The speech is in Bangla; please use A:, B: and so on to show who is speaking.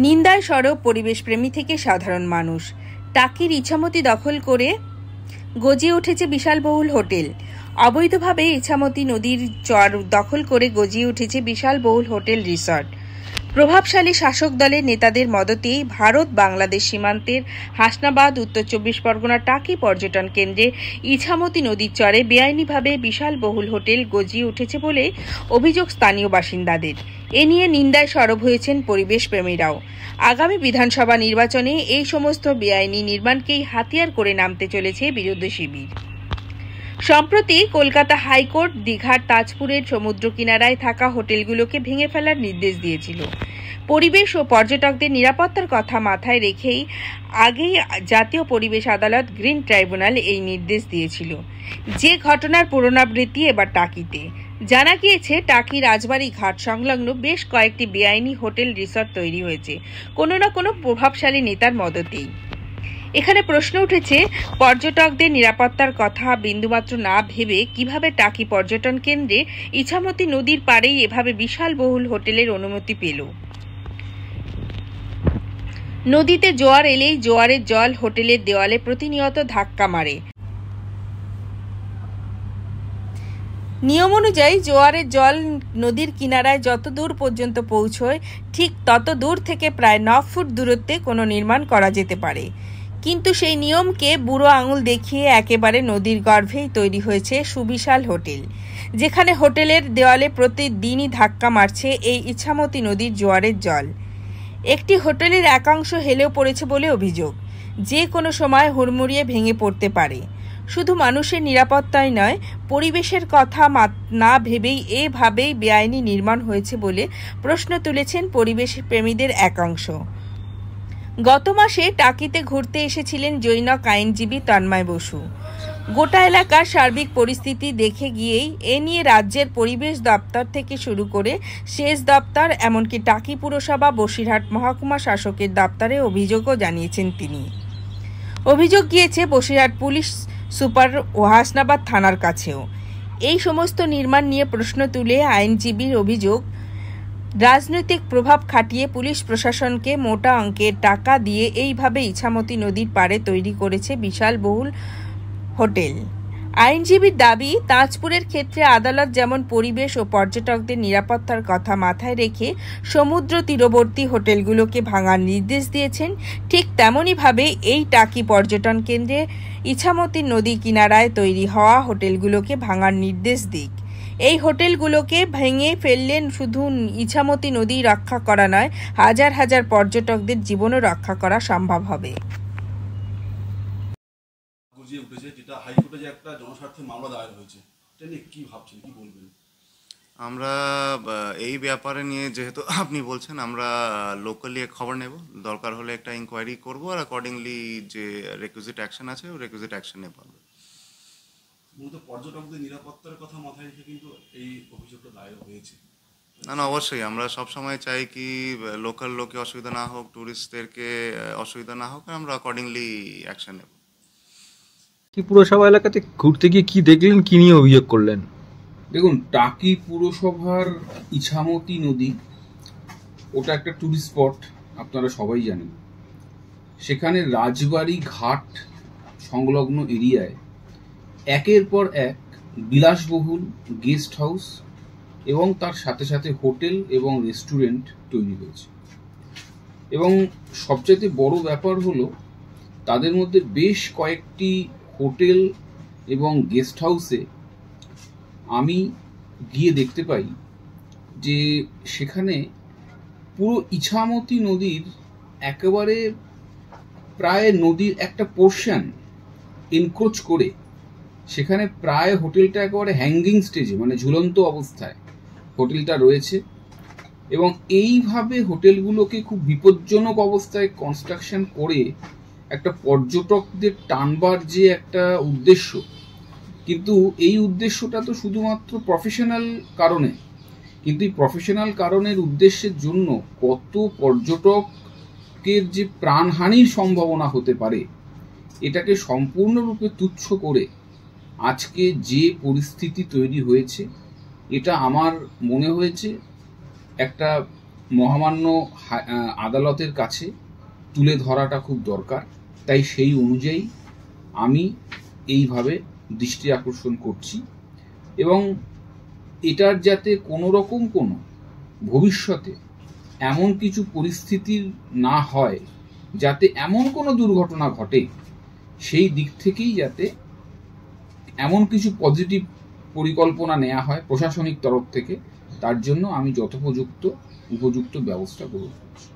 A: নিন্দায় সরব পরিবেশপ্রেমী থেকে সাধারণ মানুষ। টাকির ইছামতি দখল করে গজিয়ে উঠেছে বিশালবহুল হোটেল। অবৈধভাবে ইছামতি নদীর চর দখল করে গজিয়ে উঠেছে বিশালবহুল হোটেল রিসর্ট। প্রভাবশালী শাসক দলের নেতাদের মদতেই ভারত বাংলাদেশ সীমান্তের হাসনাবাদ উত্তর 24 পরগনা টাকি পর্যটন কেন্দ্রে ইছামতি নদীর চরে বেআইনিভাবে বিশালবহুল হোটেল গজিয়ে উঠেছে বলে অভিযোগ স্থানীয় বাসিন্দাদের। এ নিয়ে নিন্দায় সরব হয়েছেন পরিবেশ প্রেমীরাও। আগামী বিধানসভা নির্বাচনে এই সমস্ত বেআইনি নির্মাণকেই হাতিয়ার করে নামতে চলেছে বিরোধী শিবির। সম্প্রতি কলকাতা হাইকোর্ট দীঘার তাজপুরের সমুদ্র কিনারায় থাকা হোটেলগুলোকে ভেঙে ফেলার নির্দেশ দিয়েছিল। পরিবেশ ও পর্যটকদের নিরাপত্তার কথা মাথায় রেখেই আগেই জাতীয় পরিবেশ আদালত গ্রিন ট্রাইব্যুনাল এই নির্দেশ দিয়েছিল। যে ঘটনার পুনরাবৃত্তি এবার টাকিতে। জানা গিয়েছে টাকি রাজবাড়ী ঘাট সংলগ্ন বেশ কয়েকটি বেআইনি হোটেল রিসর্ট তৈরি হয়েছে কোনো না কোনো প্রভাবশালী নেতার মদতেই। এখানে প্রশ্ন উঠেছে, পর্যটকদের নিরাপত্তার কথা বিন্দুমাত্র না ভেবে কিভাবে টাকি পর্যটন কেন্দ্রে ইছামতি নদীর পাড়েই এভাবে বিশালবহুল হোটেলের অনুমতি পেল? নদীতে জোয়ার এলেই জোয়ারের জল হোটেলের দেওয়ালে প্রতিনিয়ত ধাক্কা মারে। নিয়ম অনুযায়ী জোয়ারের জল নদীর কিনারায় যত দূর পর্যন্ত পৌঁছয় ঠিক তত দূর থেকে প্রায় 9 ফুট দূরত্বে কোনো নির্মাণ করা যেতে পারে। কিন্তু সেই নিয়মকে বুড়ো আঙুল দেখিয়ে একেবারে নদীর গর্ভেই তৈরি হয়েছে সুবিশাল হোটেল, যেখানে হোটেলের দেওয়ালে প্রতিদিনই ধাক্কা মারছে এই ইছামতি নদীর জোয়ারের জল। একটি হোটেলের একাংশ হেলেও পড়েছে বলে অভিযোগ। যে কোনো সময় হুড়মুড়িয়ে ভেঙে পড়তে পারে। শুধু মানুষের নিরাপত্তাই নয়, পরিবেশের কথা না ভেবেই এভাবেই বেআইনি নির্মাণ হয়েছে বলে প্রশ্ন তুলেছেন পরিবেশ প্রেমীদের একাংশ। গত মাসে টাকিতে ঘুরতে এসেছিলেন জৈনক আইনজীবী তন্ময় বসু। গোটা এলাকার সার্বিক পরিস্থিতি দেখে গিয়েই এ নিয়ে রাজ্যের পরিবেশ দপ্তর থেকে শুরু করে সেচ দপ্তর এমনকি টাকি পুরসভা বসিরহাট মহকুমা শাসকের দপ্তরে অভিযোগও জানিয়েছেন তিনি। অভিযোগ গিয়েছে বসিরহাট পুলিশ সুপার ও হাসনাবাদ থানার কাছেও। এই সমস্ত নির্মাণ নিয়ে প্রশ্ন তুলে আইনজীবীর অভিযোগ, রাজনৈতিক প্রভাব খাটিয়ে পুলিশ প্রশাসনকে মোটা অঙ্কের টাকা দিয়ে এইভাবে ইছামতি নদীর পাড়ে তৈরি করেছে বিশালবহুল হোটেল। আইনজীবীর দাবি, তাজপুরের ক্ষেত্রে আদালত যেমন পরিবেশ ও পর্যটকদের নিরাপত্তার কথা মাথায় রেখে সমুদ্র তীরবর্তী হোটেলগুলোকে ভাঙার নির্দেশ দিয়েছেন, ঠিক তেমনইভাবে এই টাকি পর্যটন কেন্দ্রে ইছামতি নদী কিনারায় তৈরি হওয়া হোটেলগুলোকে ভাঙার নির্দেশ দিক। এই হোটেলগুলোকে ভেঙে ফেললে শুধু ইছামতি নদী রক্ষা করা নয়, হাজার হাজার পর্যটকদের জীবনও রক্ষা করা সম্ভব হবে।
B: যেটা হাইকোর্টে যে একটা জনস্বার্থে মামলা দায়ের হয়েছে, এটা নিয়ে কি ভাবছেন, কি বলবেন?
C: আমরা এই ব্যাপারে নিয়ে, যেহেতু আপনি বলছেন, আমরা লোকালি খবর নেব, দরকার হলে একটা ইনকোয়ারি করব আর অ্যাকর্ডিংলি যে রেকুইজিট অ্যাকশন আছে ওই রেকুইজিট অ্যাকশন নেব।
B: মূলত পর্যটকদের নিরাপত্তার কথা মাথায় রেখে কিন্তু এই অভিযোগটা দায়ের হয়েছে।
C: না, অবশ্যই আমরা সবসময় চাই কি লোকাল লোকে অসুবিধা না হোক, ট্যুরিস্টদেরকে অসুবিধা না হোক, আমরা অ্যাকর্ডিংলি অ্যাকশন নেব।
D: কি পুরসভা এলাকাতে ঘুরতে গিয়ে কি দেখলেন, কি নিয়ে অভিযোগ করলেন?
E: দেখুন, টাকি পুরসভার ইছামতি নদী ওটা একটা ট্যুরিস্ট স্পট, আপনারা সবাই জানেন। সেখানে রাজবাড়ী ঘাট সংলগ্ন এরিয়ায় একের পর এক বিলাসবহুল গেস্ট হাউস এবং তার সাথে সাথে হোটেল এবং রেস্টুরেন্ট তৈরি হয়েছে। এবং সবচাইতে বড় ব্যাপার হলো, তাদের মধ্যে বেশ কয়েকটি হোটেল এবং গেস্ট হাউসে আমি গিয়ে দেখতে পাই যে সেখানে পুরো ইছামতি নদীর একেবারে প্রায় নদীর একটা পোর্শন এনক্রোচ করে সেখানে প্রায় হোটেলটা একেবারে হ্যাঙ্গিং স্টেজে, মানে ঝুলন্ত অবস্থায় হোটেলটা রয়েছে। এবং এইভাবে হোটেলগুলোকে খুব বিপজ্জনক অবস্থায় কনস্ট্রাকশন করে একটা পর্যটকদের টানবার যে একটা উদ্দেশ্য, কিন্তু এই উদ্দেশ্যটা তো শুধুমাত্র প্রফেশনাল কারণে, কিন্তু এই প্রফেশনাল কারণের উদ্দেশ্যের জন্য কত পর্যটকের যে প্রাণহানির সম্ভাবনা হতে পারে, এটাকে সম্পূর্ণরূপে তুচ্ছ করে আজকে যে পরিস্থিতি তৈরি হয়েছে, এটা আমার মনে হয়েছে একটা মহামান্য আদালতের কাছে তুলে ধরাটা খুব দরকার। তাই সেই অনুযায়ী আমি এইভাবে দৃষ্টি আকর্ষণ করছি, এবং এটার যাতে কোনো রকম কোনো ভবিষ্যতে এমন কিছু পরিস্থিতির না হয় যাতে এমন কোনো দুর্ঘটনা ঘটে, সেই দিক থেকেই যাতে এমন কিছু পজিটিভ পরিকল্পনা নেওয়া হয় প্রশাসনিক তরফ থেকে, তার জন্য আমি যথোপযুক্ত উপযুক্ত ব্যবস্থা গ্রহণ করছি।